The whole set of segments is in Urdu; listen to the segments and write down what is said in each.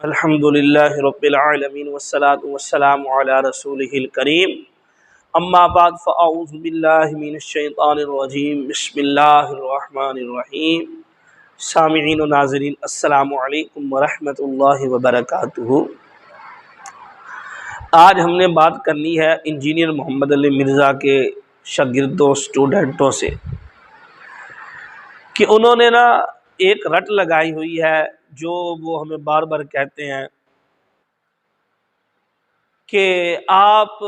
الحمدللہ رب العالمین والصلاة والسلام علی رسولہ الکریم اما بعد فاعوذ باللہ من الشیطان الرجیم بسم اللہ الرحمن الرحیم۔ سامعین و ناظرین السلام علیکم ورحمۃ اللہ وبرکاتہ۔ آج ہم نے بات کرنی ہے انجینئر محمد علی مرزا کے شاگردوں اسٹوڈنٹوں سے کہ انہوں نے ایک رٹ لگائی ہوئی ہے جو وہ ہمیں بار بار کہتے ہیں کہ آپ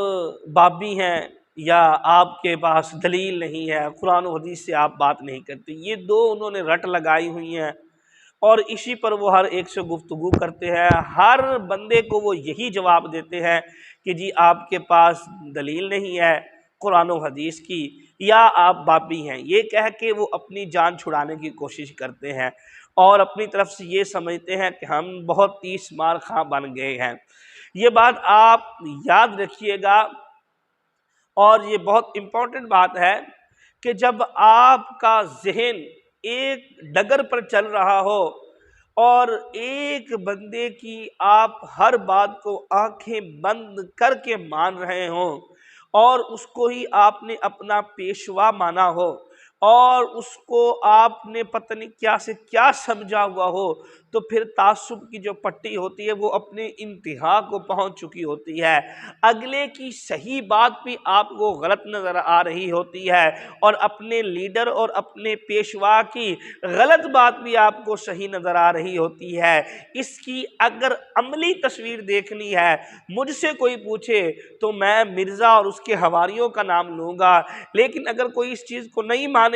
بابی ہیں یا آپ کے پاس دلیل نہیں ہے، قرآن و حدیث سے آپ بات نہیں کرتے۔ یہ دو انہوں نے رٹ لگائی ہوئی ہیں اور اسی پر وہ ہر ایک سے گفتگو کرتے ہیں۔ ہر بندے کو وہ یہی جواب دیتے ہیں کہ جی آپ کے پاس دلیل نہیں ہے قرآن و حدیث کی یا آپ بابی ہیں، یہ کہہ کے وہ اپنی جان چھڑانے کی کوشش کرتے ہیں اور اپنی طرف سے یہ سمجھتے ہیں کہ ہم بہت تیس مار خاں بن گئے ہیں۔ یہ بات آپ یاد رکھیے گا اور یہ بہت امپورٹنٹ بات ہے کہ جب آپ کا ذہن ایک ڈگر پر چل رہا ہو اور ایک بندے کی آپ ہر بات کو آنکھیں بند کر کے مان رہے ہوں اور اس کو ہی آپ نے اپنا پیشوا مانا ہو اور اس کو آپ نے پتہ نہیں کیا سے کیا سمجھا ہوا ہو، تو پھر تعصب کی جو پٹی ہوتی ہے وہ اپنے انتہا کو پہنچ چکی ہوتی ہے۔ اگلے کی صحیح بات بھی آپ کو غلط نظر آ رہی ہوتی ہے اور اپنے لیڈر اور اپنے پیشوا کی غلط بات بھی آپ کو صحیح نظر آ رہی ہوتی ہے۔ اس کی اگر عملی تصویر دیکھنی ہے، مجھ سے کوئی پوچھے تو میں مرزا اور اس کے حواریوں کا نام لوں گا، لیکن اگر کوئی اس چیز کو نہیں مانے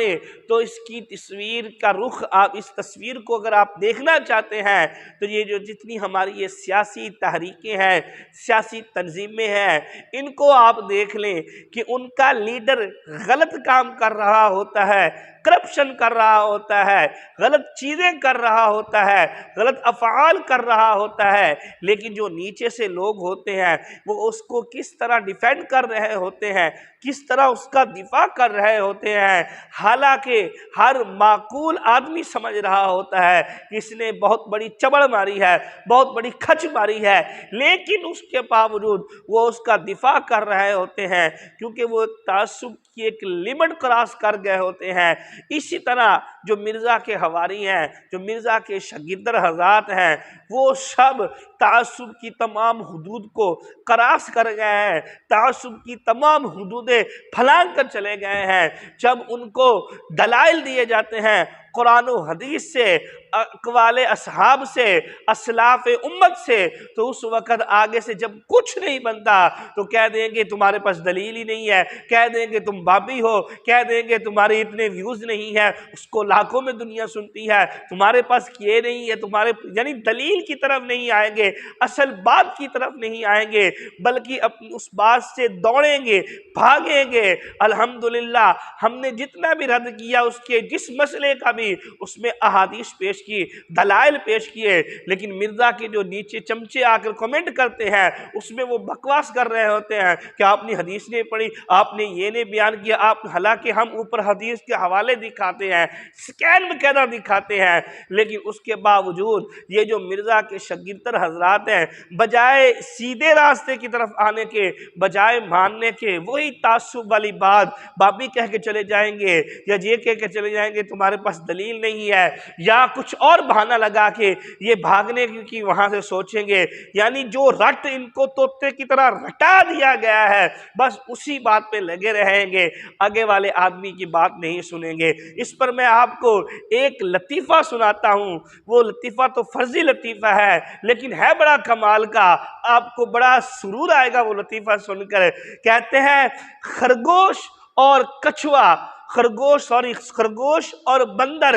تو اس کی تصویر کا رخ آپ اس تصویر کو اگر آپ دیکھنا چاہتے ہیں تو یہ جو جتنی ہماری یہ سیاسی تحریکیں ہیں، سیاسی تنظیمیں ہیں، ان کو آپ دیکھ لیں کہ ان کا لیڈر غلط کام کر رہا ہوتا ہے، کرپشن کر رہا ہوتا ہے، غلط چیزیں کر رہا ہوتا ہے، غلط افعال کر رہا ہوتا ہے، لیکن جو نیچے سے لوگ ہوتے ہیں وہ اس کو کس طرح ڈیفینڈ کر رہے ہوتے ہیں، کس طرح اس کا دفاع کر رہے ہوتے ہیں، حالانکہ ہر معقول آدمی سمجھ رہا ہوتا ہے کہ اس نے بہت بڑی چبڑ ماری ہے، بہت بڑی کھچ ماری ہے، لیکن اس کے باوجود وہ اس کا دفاع کر رہے ہوتے ہیں کیونکہ وہ تعصب کی ایک لمٹ کراس کر گئے ہوتے ہیں۔ اسی طرح جو مرزا کے حواری ہیں، جو مرزا کے شاگردر حضرات ہیں، وہ سب تعصب کی تمام حدود کو کراس کر گئے ہیں، تعصب کی تمام حدودیں پھلانگ کر چلے گئے ہیں۔ جب ان کو دلائل دیے جاتے ہیں قرآن و حدیث سے، اقوال اصحاب سے، اسلاف امت سے، تو اس وقت آگے سے جب کچھ نہیں بنتا تو کہہ دیں گے تمہارے پاس دلیل ہی نہیں ہے، کہہ دیں گے تم بابی ہو، کہہ دیں گے تمہارے اتنے ویوز نہیں ہے، اس کو لاکھوں میں دنیا سنتی ہے، تمہارے پاس یہ نہیں ہے، تمہارے یعنی دلیل کی طرف نہیں آئیں گے، اصل بات کی طرف نہیں آئیں گے، بلکہ اس بات سے دوڑیں گے، بھاگیں گے۔ الحمدللہ ہم نے جتنا بھی رد کیا اس کے جس مسئلے کا بھی اس میں احادیث پیش کی، دلائل پیش کیے، لیکن مرزا کے جو نیچے چمچے آ کر کمنٹ کرتے ہیں اس میں وہ بکواس کر رہے ہوتے ہیں کہ آپ نے حدیث نہیں پڑھی، آپ نے یہ نہیں بیان کیا، آپ حالانکہ ہم اوپر حدیث کے حوالے دکھاتے ہیں، سکین وغیرہ دکھاتے ہیں، لیکن اس کے باوجود یہ جو مرزا کے شاگردر حضرات ہیں بجائے سیدھے راستے کی طرف آنے کے، بجائے ماننے کے، وہی تعصب والی بات بابی کہہ کے چلے جائیں گے یا یہ کہہ کے چلے جائیں گے تمہارے پاس دلیل نہیں ہے، یا کچھ اور بہانہ لگا کے یہ بھاگنے کی وہاں سے سوچیں گے۔ یعنی جو رٹ ان کو طوطے کی طرح رٹا دیا گیا ہے بس اسی بات پہ لگے رہیں گے، آگے والے آدمی کی بات نہیں سنیں گے۔ اس پر میں آپ کو ایک لطیفہ سناتا ہوں، وہ لطیفہ تو فرضی لطیفہ ہے لیکن ہے بڑا کمال کا، آپ کو بڑا سرور آئے گا وہ لطیفہ سن کر۔ کہتے ہیں خرگوش اور کچھوا، خرگوش اور بندر،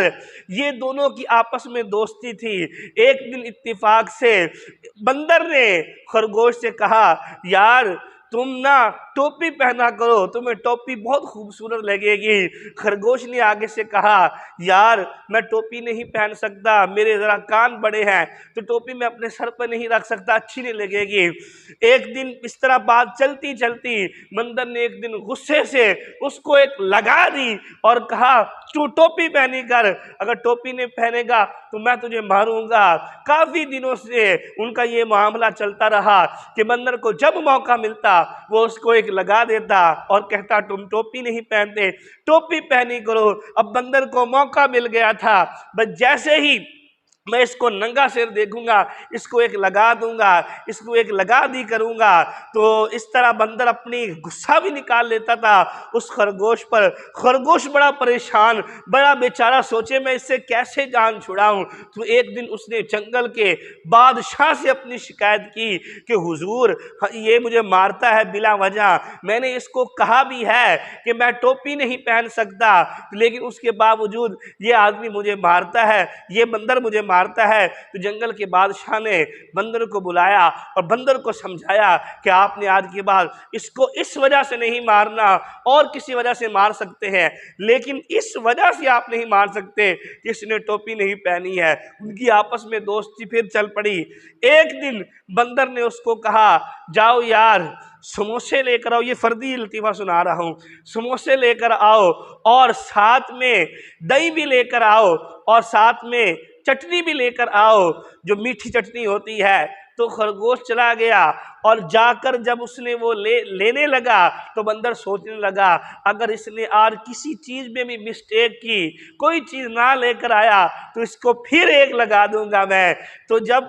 یہ دونوں کی آپس میں دوستی تھی۔ ایک دن اتفاق سے بندر نے خرگوش سے کہا یار تم نا ٹوپی پہنا کرو، تمہیں ٹوپی بہت خوبصورت لگے گی۔ خرگوش نے آگے سے کہا یار میں ٹوپی نہیں پہن سکتا، میرے ذرا کان بڑے ہیں تو ٹوپی میں اپنے سر پہ نہیں رکھ سکتا، اچھی نہیں لگے گی۔ ایک دن اس طرح بات چلتی چلتی بندر نے ایک دن غصے سے اس کو ایک لگا دی اور کہا تو ٹوپی پہنی کر، اگر ٹوپی نہیں پہنے گا تو میں تجھے ماروں گا۔ کافی دنوں سے ان کا یہ معاملہ چلتا رہا کہ بندر کو جب موقع ملتا وہ اس کو ایک لگا دیتا اور کہتا تم ٹوپی نہیں پہنتے، ٹوپی پہنی کرو۔ اب بندر کو موقع مل گیا تھا، بس جیسے ہی میں اس کو ننگا سر دیکھوں گا اس کو ایک لگا دوں گا، اس کو ایک لگا دی کروں گا۔ تو اس طرح بندر اپنی غصہ بھی نکال لیتا تھا اس خرگوش پر۔ خرگوش بڑا پریشان، بڑا بیچارہ سوچے میں اس سے کیسے جان چھڑاؤں۔ تو ایک دن اس نے جنگل کے بادشاہ سے اپنی شکایت کی کہ حضور یہ مجھے مارتا ہے بلا وجہ، میں نے اس کو کہا بھی ہے کہ میں ٹوپی نہیں پہن سکتا لیکن اس کے باوجود یہ آدمی مجھے مارتا ہے، یہ بندر مجھے مارتا ہے۔ تو جنگل کے بادشاہ نے بندر کو بلایا اور بندر کو سمجھایا کہ آپ نے آج کے بعد اس کو اس وجہ سے نہیں مارنا، اور کسی وجہ سے مار سکتے ہیں لیکن اس وجہ سے آپ نہیں مار سکتے کہ اس نے ٹوپی نہیں پہنی ہے۔ ان کی آپس میں دوستی پھر چل پڑی۔ ایک دن بندر نے اس کو کہا جاؤ یار سموسے لے کر آؤ، یہ فردی لطیفہ سنا رہا ہوں، سموسے لے کر آؤ اور ساتھ میں دہی بھی لے کر آؤ اور ساتھ میں چٹنی بھی لے کر آؤ جو میٹھی چٹنی ہوتی ہے۔ تو خرگوش چلا گیا اور جا کر جب اس نے وہ لینے لگا تو بندر سوچنے لگا اگر اس نے آج کسی چیز میں بھی مسٹیک کی، کوئی چیز نہ لے کر آیا تو اس کو پھر ایک لگا دوں گا میں۔ تو جب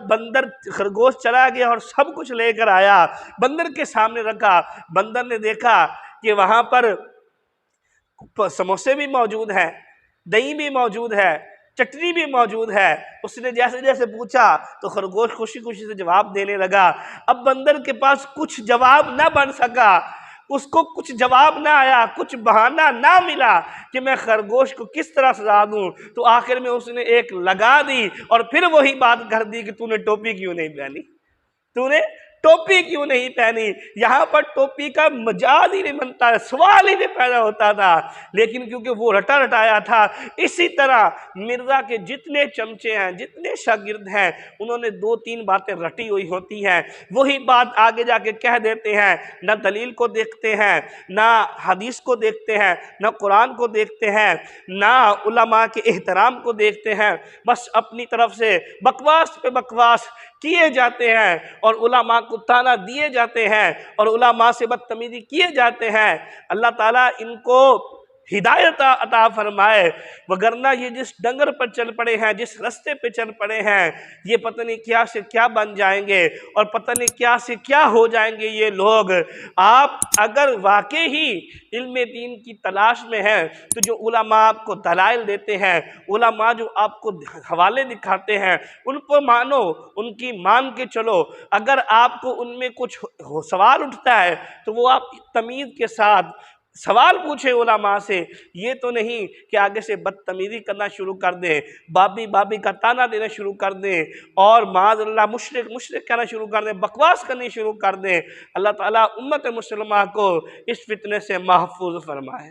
خرگوش چلا گیا اور سب کچھ لے کر آیا بندر کے سامنے رکھا، بندر نے دیکھا کہ وہاں پر سموسے بھی موجود ہیں، دہی بھی موجود ہے، چٹنی بھی موجود ہے۔ اس نے جیسے جیسے پوچھا تو خرگوش خوشی خوشی سے جواب دینے لگا۔ اب بندر کے پاس کچھ جواب نہ بن سکا، اس کو کچھ جواب نہ آیا، کچھ بہانہ نہ ملا کہ میں خرگوش کو کس طرح سزا دوں۔ تو آخر میں اس نے ایک لگا دی اور پھر وہی بات کر دی کہ تو نے ٹوپی کیوں نہیں پہنی، تو نے ٹوپی کیوں نہیں پہنی۔ یہاں پر ٹوپی کا مجال ہی نہیں بنتا، سوال ہی نہیں پیدا ہوتا تھا، لیکن کیونکہ وہ رٹا رٹایا تھا۔ اسی طرح مرزا کے جتنے چمچے ہیں، جتنے شاگرد ہیں، انہوں نے دو تین باتیں رٹی ہوئی ہوتی ہیں، وہی بات آگے جا کے کہہ دیتے ہیں، نہ دلیل کو دیکھتے ہیں، نہ حدیث کو دیکھتے ہیں، نہ قرآن کو دیکھتے ہیں، نہ علماء کے احترام کو دیکھتے ہیں، بس اپنی طرف سے بکواس پہ بکواس کیے جاتے ہیں اور علماء کو تانا دیے جاتے ہیں اور علماء سے بدتمیزی کیے جاتے ہیں۔ اللہ تعالیٰ ان کو ہدایت عطا فرمائے، وگرنہ یہ جس ڈنگر پر چل پڑے ہیں، جس رستے پہ چل پڑے ہیں، یہ پتہ نہیں کیا سے کیا بن جائیں گے اور پتہ نہیں کیا سے کیا ہو جائیں گے یہ لوگ۔ آپ اگر واقعی ہی علم دین کی تلاش میں ہیں تو جو علماء آپ کو دلائل دیتے ہیں، علماء جو آپ کو حوالے دکھاتے ہیں، ان کو مانو، ان کی مان کے چلو۔ اگر آپ کو ان میں کچھ سوال اٹھتا ہے تو وہ آپ تمیز کے ساتھ سوال پوچھے علماء سے، یہ تو نہیں کہ آگے سے بدتمیزی کرنا شروع کر دیں، بابی بابی کا تانا دینا شروع کر دیں اور معاذ اللہ مشرک مشرک کہنا شروع کر دیں، بکواس کرنی شروع کر دیں۔ اللہ تعالیٰ امت مسلمہ کو اس فتنے سے محفوظ فرمائے۔